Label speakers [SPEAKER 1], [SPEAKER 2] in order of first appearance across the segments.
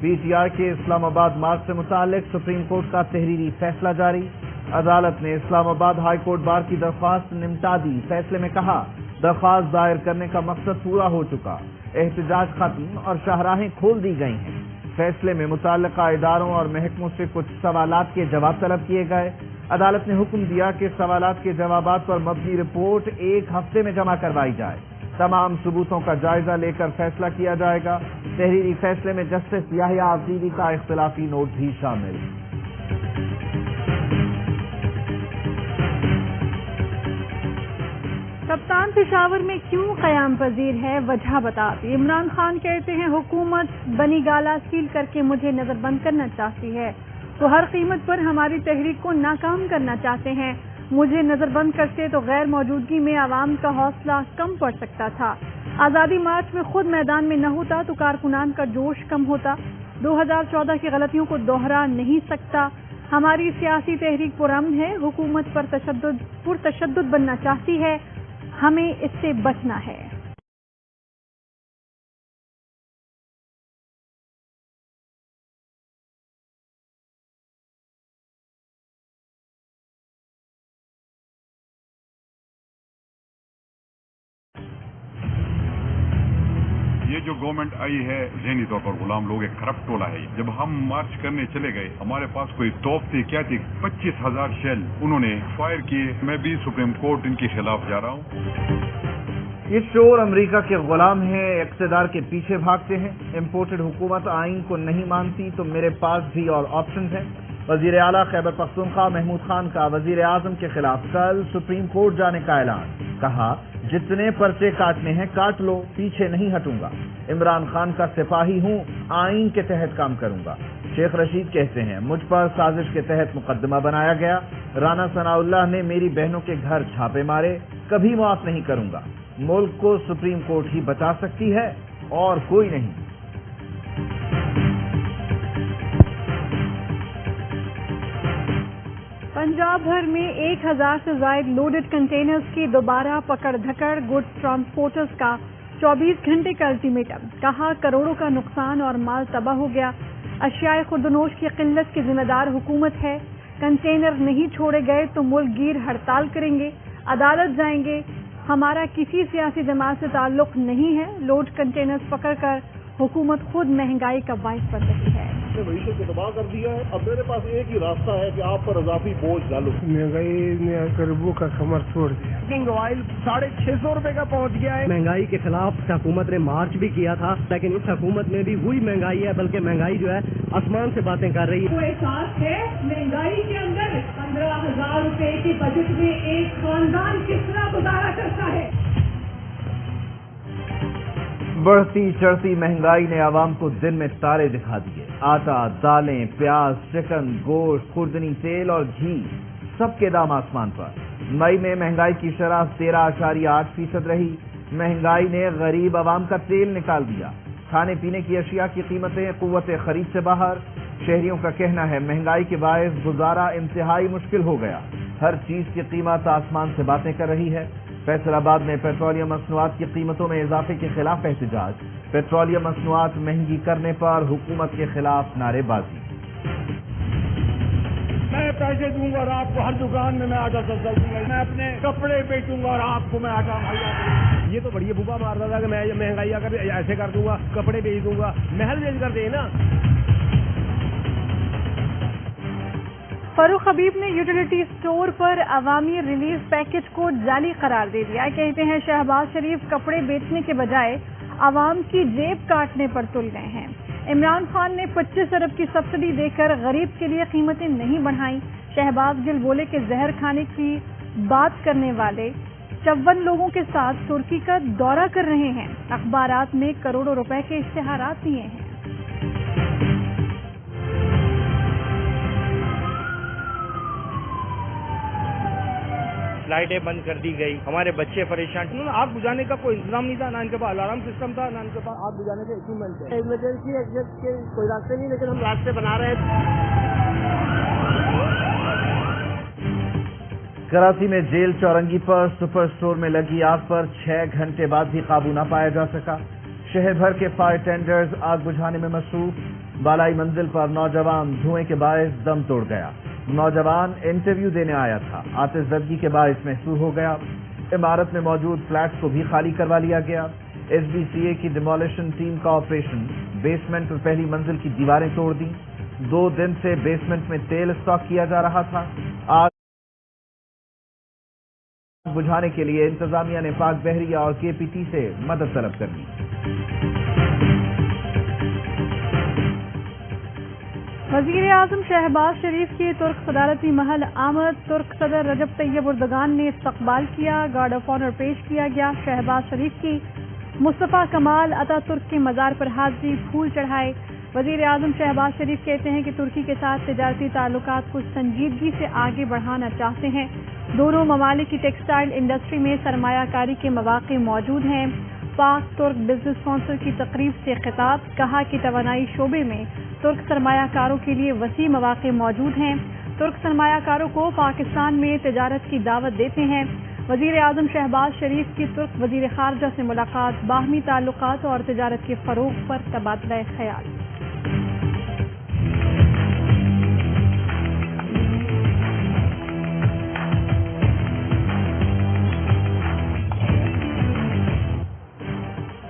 [SPEAKER 1] PTI کے اسلام آباد مارچ سے متعلق سپریم کورٹ کا تحریری فیصلہ جاری۔ عدالت نے اسلام آباد ہائی کورٹ بار کی درخواست نمٹا دی۔ فیصلے میں کہا درخواست دائر کرنے کا مقصد پورا ہو چکا، احتجاج ختم اور شاہراہیں کھول دی گئی ہیں۔ فیصلے میں متعلقہ اداروں اور محکموں سے کچھ سوالات کے جواب طلب کیے گئے۔ عدالت نے حکم دیا کہ سوالات کے جوابات پر مبنی رپورٹ 1 ہفتے میں جمع کروائی جائے۔ تمام ثبوتوں کا جائزہ لے کر فیصلہ کیا جائے گا۔ تحریری فیصلے میں جسٹس یحییٰ عزیزی کا اختلافی نوٹ بھی شامل۔
[SPEAKER 2] کپتان پشاور میں کیوں قیام پذیر ہے، وجہ بتاتی۔ عمران خان کہتے ہیں حکومت بنی گالا سیل کر کے مجھے نظر بند کرنا چاہتی ہے، وہ ہر قیمت پر ہماری تحریک کو ناکام کرنا چاہتے ہیں۔ مجھے نظر بند کرتے تو غیر موجودگی میں عوام کا حوصلہ کم پڑ سکتا تھا۔ آزادی مارچ میں خود میدان میں نہ ہوتا تو کارکنان کا جوش کم ہوتا۔ 2014 کی غلطیوں کو دوہرا نہیں سکتا۔ ہماری سیاسی تحریک پرامن ہے، حکومت پر پرتشدد بننا چاہتی ہے، ہمیں اس سے بچنا ہے۔
[SPEAKER 3] یہ جو گورنمنٹ آئی ہے ذہنی طور پر غلام لوگ، ایک کرپٹ ٹولہ ہے۔ جب ہم مارچ کرنے چلے گئے ہمارے پاس کوئی توپ تھی، کیا تھی، 25,000 شیل انہوں نے فائر کیے۔ میں بھی سپریم کورٹ ان کے خلاف جا رہا ہوں۔
[SPEAKER 1] یہ شور امریکہ کے غلام ہیں، اقتدار کے پیچھے بھاگتے ہیں۔ امپورٹڈ حکومت آئین کو نہیں مانتی تو میرے پاس بھی اور آپشنز ہیں۔ وزیر اعلیٰ خیبر پختونخوا محمود خان کا وزیر اعظم کے خلاف کل سپریم کورٹ جانے کا اعلان۔ کہا جتنے پرچے کاٹنے ہیں کاٹ لو، پیچھے نہیں ہٹوں گا۔ عمران خان کا سپاہی ہوں، آئین کے تحت کام کروں گا۔ شیخ رشید کہتے ہیں مجھ پر سازش کے تحت مقدمہ بنایا گیا، رانا ثناء اللہ نے میری بہنوں کے گھر چھاپے مارے، کبھی معاف نہیں کروں گا۔ ملک کو سپریم کورٹ ہی بچا سکتی ہے اور کوئی نہیں۔
[SPEAKER 2] پنجاب بھر میں 1,000 سے زائد لوڈڈ کنٹینرز کی دوبارہ پکڑ دھکڑ، گڈز ٹرانسپورٹرز کا 24 گھنٹے کا الٹیمیٹم۔ کہا کروڑوں کا نقصان اور مال تباہ ہو گیا۔ اشیاء خوردنوش کی قلت کی ذمہ دار حکومت ہے۔ کنٹینر نہیں چھوڑے گئے تو ملک گیر ہڑتال کریں گے، عدالت جائیں گے۔ ہمارا کسی سیاسی جماعت سے تعلق نہیں ہے۔ لوڈ کنٹینرز پکڑ کر حکومت خود مہنگائی کا باعث بن رہی ہے۔
[SPEAKER 4] معیشت کو تباہ کر دیا ہے۔ اب میرے پاس ایک ہی راستہ ہے کہ آپ پر اضافی بوجھ ڈالو۔
[SPEAKER 5] مہنگائی نے غریبوں کا کمر توڑ دیا۔
[SPEAKER 6] کنگ آئل 650 روپے کا پہنچ گیا ہے۔ مہنگائی کے خلاف حکومت نے مارچ بھی کیا تھا، لیکن اس حکومت میں بھی وہی مہنگائی ہے، بلکہ مہنگائی جو ہے آسمان سے باتیں کر رہی ہے۔
[SPEAKER 7] وہ احساس ہے مہنگائی کے اندر 15,000 روپے کی بجٹ میں ایک خاندان کس طرح گزارا کرتا ہے۔
[SPEAKER 1] بڑھتی چڑھتی مہنگائی نے عوام کو دن میں تارے دکھا دیے۔ آٹا، دالیں، پیاز، چکن، گوشت، خوردنی تیل اور گھی، سب کے دام آسمان پر۔ مئی میں مہنگائی کی شرح 13.8% رہی۔ مہنگائی نے غریب عوام کا تیل نکال دیا۔ کھانے پینے کی اشیاء کی قیمتیں قوت خرید سے باہر۔ شہریوں کا کہنا ہے مہنگائی کے باعث گزارا انتہائی مشکل ہو گیا۔ ہر چیز کی قیمت آسمان سے باتیں کر رہی ہے۔ فیصل آباد میں پیٹرولیم مصنوعات کی قیمتوں میں اضافے کے خلاف احتجاج۔ پیٹرولیم مصنوعات مہنگی کرنے پر حکومت کے خلاف نعرے بازی۔
[SPEAKER 6] میں پیسے دوں گا اور آپ کو ہر دکان میں آٹا سستا دوں گا۔ میں اپنے کپڑے بیچوں گا اور آپ کو میں آٹا مہیا دوں گا۔ یہ تو بڑی بھوبا مارتا تھا کہ میں مہنگائی اگر ایسے کر دوں گا، کپڑے بیچ دوں گا، محل بیچ کر دے نا۔
[SPEAKER 2] فاروق حبیب نے یوٹیلیٹی اسٹور پر عوامی ریلیف پیکج کو جعلی قرار دے دیا۔ کہتے ہیں شہباز شریف کپڑے بیچنے کے بجائے عوام کی جیب کاٹنے پر تل گئے ہیں۔ عمران خان نے 25 ارب کی سبسڈی دے کر غریب کے لیے قیمتیں نہیں بڑھائیں۔ شہباز گل بولے کہ زہر کھانے کی بات کرنے والے 54 لوگوں کے ساتھ ترکی کا دورہ کر رہے ہیں۔ اخبارات میں کروڑوں روپے کے اشتہارات دیے ہیں۔
[SPEAKER 8] لائٹیں بند کر دی گئی، ہمارے بچے پریشان۔ انہوں نے آگ بجھانے کا کوئی انتظام نہیں تھا، نہ ان کے پاس الارم سسٹم تھا، نہ ان کے پاس آگ بجھانے کے اکوپمنٹ تھے۔ ایمرجنسی ایگزٹ کے کوئی راستے نہیں، لیکن ہم راستے بنا رہے ہیں۔
[SPEAKER 1] کراچی میں جیل چورنگی پر سپر اسٹور میں لگی آگ پر 6 گھنٹے بعد بھی قابو نہ پایا جا سکا۔ شہر بھر کے فائر ٹینڈرز آگ بجھانے میں مصروف۔ بالائی منزل پر نوجوان دھوئیں کے باعث دم توڑ گیا۔ نوجوان انٹرویو دینے آیا تھا، آتش زدگی کے باعث محصور ہو گیا۔ عمارت میں موجود فلیٹس کو بھی خالی کروا لیا گیا۔ ایس بی سی اے کی ڈیمولیشن ٹیم کا آپریشن، بیسمنٹ اور پہلی منزل کی دیواریں توڑ دیں۔ 2 دن سے بیسمنٹ میں تیل اسٹاک کیا جا رہا تھا۔ آگ بجھانے کے لیے انتظامیہ نے پاک بحریہ اور کے پی ٹی سے مدد طلب کر دی۔
[SPEAKER 2] وزیر اعظم شہباز شریف کی ترک صدارتی محل آمد، ترک صدر رجب طیب اردگان نے استقبال کیا، گارڈ آف آنر پیش کیا گیا۔ شہباز شریف کی مصطفیٰ کمال اتا ترک کے مزار پر حاضری، پھول چڑھائے۔ وزیر اعظم شہباز شریف کہتے ہیں کہ ترکی کے ساتھ تجارتی تعلقات کو سنجیدگی سے آگے بڑھانا چاہتے ہیں۔ دونوں ممالک کی ٹیکسٹائل انڈسٹری میں سرمایہ کاری کے مواقع موجود ہیں۔ پاک ترک بزنس کونسل کی تقریب سے خطاب، کہا کہ توانائی شعبے میں ترک سرمایہ کاروں کے لیے وسیع مواقع موجود ہیں۔ ترک سرمایہ کاروں کو پاکستان میں تجارت کی دعوت دیتے ہیں۔ وزیر اعظم شہباز شریف کی ترک وزیر خارجہ سے ملاقات، باہمی تعلقات اور تجارت کے فروغ پر تبادلہ خیال۔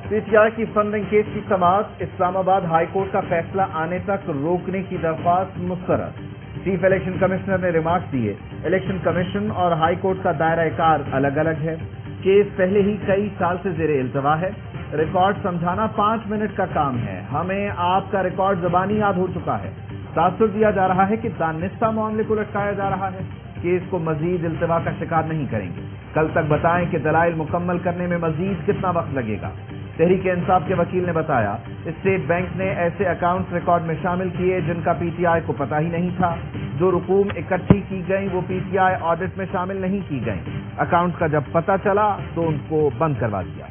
[SPEAKER 1] پی ٹی آئی کی فنڈنگ کیس کی سماعت، اسلام آباد ہائی کورٹ کا فیصلہ آنے تک روکنے کی درخواست مسترد۔ چیف الیکشن کمشنر نے ریمارکس دیے، الیکشن کمیشن اور ہائی کورٹ کا دائرہ کار الگ الگ ہے۔ کیس پہلے ہی کئی سال سے زیر التوا ہے۔ ریکارڈ سمجھانا 5 منٹ کا کام ہے، ہمیں آپ کا ریکارڈ زبانی یاد ہو چکا ہے۔ تاثر دیا جا رہا ہے کہ دانستہ معاملے کو لٹکایا جا رہا ہے۔ کیس کو مزید التوا کا شکار نہیں کریں گے۔ کل تک بتائیں کہ دلائل مکمل کرنے میں مزید کتنا وقت لگے گا۔ تحریک انصاف کے وکیل نے بتایا، اسٹیٹ بینک نے ایسے اکاؤنٹس ریکارڈ میں شامل کیے جن کا پی ٹی آئی کو پتہ ہی نہیں تھا۔ جو رقوم اکٹھی کی گئیں وہ پی ٹی آئی آڈٹ میں شامل نہیں کی گئیں۔ اکاؤنٹ کا جب پتہ چلا تو ان کو بند کروا دیا۔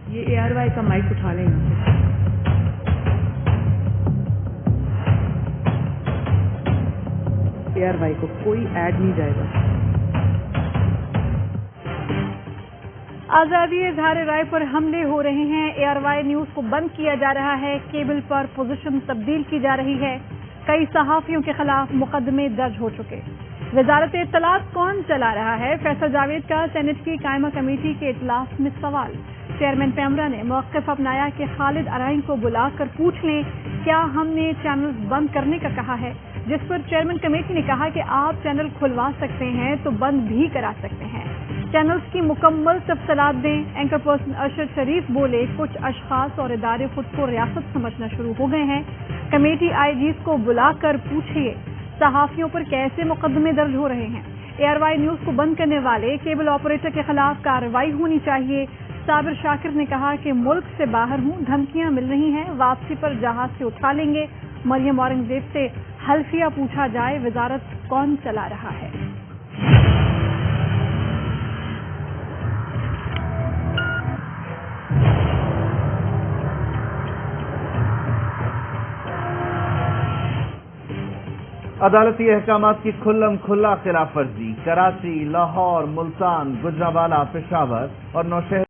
[SPEAKER 9] یہ اے آر وائی کا مائک اٹھا لیں گے۔ اے آر وائی کو کوئی ایڈ نہیں جائے گا۔
[SPEAKER 2] آزادی اظہار رائے پر حملے ہو رہے ہیں، اے آر وائی نیوز کو بند کیا جا رہا ہے، کیبل پر پوزیشن تبدیل کی جا رہی ہے، کئی صحافیوں کے خلاف مقدمے درج ہو چکے۔ وزارت اطلاعات کون چلا رہا ہے؟ فیصل جاوید کا سینٹ کی قائمہ کمیٹی کے اجلاس میں سوال۔ چیئرمین پیمرا نے موقف اپنایا کہ خالد ارائن کو بلا کر پوچھ لیں کیا ہم نے چینلز بند کرنے کا کہا ہے، جس پر چیئرمین کمیٹی نے کہا کہ آپ چینل کھلوا سکتے ہیں تو بند بھی کرا سکتے ہیں۔ چینلز کی مکمل تفصیلات دیں۔ اینکر پرسن ارشد شریف بولے، کچھ اشخاص اور ادارے خود کو ریاست سمجھنا شروع ہو گئے ہیں، کمیٹی آئی جیز کو بلا کر پوچھیے صحافیوں پر کیسے مقدمے درج ہو رہے ہیں۔ اے آر وائی نیوز کو بند کرنے والے کیبل آپریٹر کے خلاف کارروائی ہونی چاہیے۔ صابر شاکر نے کہا کہ ملک سے باہر ہوں، دھمکیاں مل رہی ہیں، واپسی پر جہاز سے اٹھا لیں گے۔ مریم اورنگزیب سے حلفیہ پوچھا جائے، وزارت کون چلا رہا ہے؟
[SPEAKER 1] عدالتی احکامات کی کھلم کھلا خلاف ورزی، کراچی، لاہور، ملتان، گجرانوالہ، پشاور اور نوشہرہ